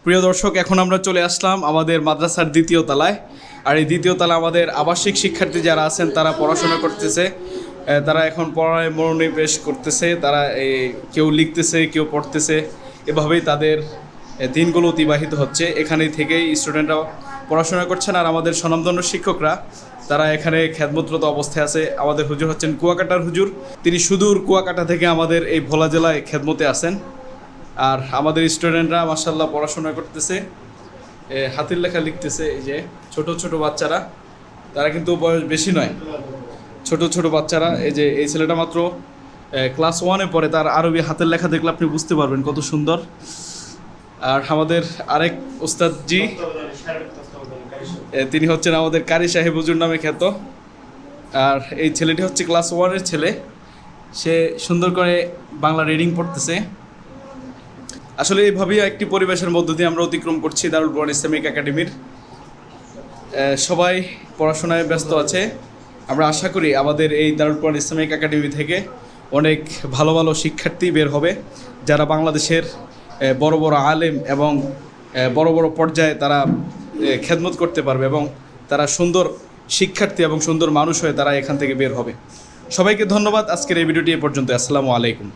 প্রিয় দর্শক, এখন আমরা চলে আসলাম আমাদের মাদ্রাসার দ্বিতীয় তলায়। আর এই দ্বিতীয় তলায় আমাদের আবাসিক শিক্ষার্থী যারা আছেন তারা পড়াশোনা করতেছে। তারা এখন পড়ায় মনোনিবেশ করতেছে। তারা কেউ লিখতেছে, কেউ পড়তেছে, এভাবেই তাদের দিনগুলো অতিবাহিত হচ্ছে। এখানে থেকেই স্টুডেন্টরাও পড়াশোনা করছেন। আর আমাদের স্বনামধন্য শিক্ষকরা তারা এখানে খেদমতরত অবস্থায় আছে। আমাদের হুজুর হচ্ছেন কুয়াকাটার হুজুর। তিনি সুদূর কুয়াকাটা থেকে আমাদের এই ভোলা জেলায় খেদমতে আসেন। আর আমাদের স্টুডেন্টরা মাশাআল্লাহ পড়াশোনা করতেছে, হাতের লেখা লিখতেছে। এই যে ছোট ছোট বাচ্চারা, তারা কিন্তু বয়স বেশি নয়, ছোট ছোট বাচ্চারা। এই যে এই ছেলেটা মাত্র ক্লাস 1-এ পড়ে, তার আরবি হাতের লেখা দেখলে আপনি বুঝতে পারবেন কত সুন্দর। আর আমাদের আরেক ওস্তাদজি, তিনি হচ্ছেন আমাদের কারি সাহেব হুজুর নামে খ্যাত। আর এই ছেলেটি হচ্ছে ক্লাস 1-এর ছেলে, সে সুন্দর করে বাংলা রিডিং পড়তেছে। আসলে এইভাবেই একটি পরিবেশের মধ্য দিয়ে আমরা অতিক্রম করছি দারুল কোরআন ইসলামিক একাডেমির। সবাই পড়াশোনায় ব্যস্ত আছে। আমরা আশা করি আমাদের এই দারুল কোরআন ইসলামিক একাডেমি থেকে অনেক ভালো ভালো শিক্ষার্থী বের হবে, যারা বাংলাদেশের বড় বড় আলেম এবং বড় বড় পর্যায়ে তারা খেদমত করতে পারবে, এবং তারা সুন্দর শিক্ষার্থী এবং সুন্দর মানুষ হয়ে তারা এখান থেকে বের হবে। সবাইকে ধন্যবাদ। আজকের এই ভিডিওটি এ পর্যন্ত। আসসালামু আলাইকুম।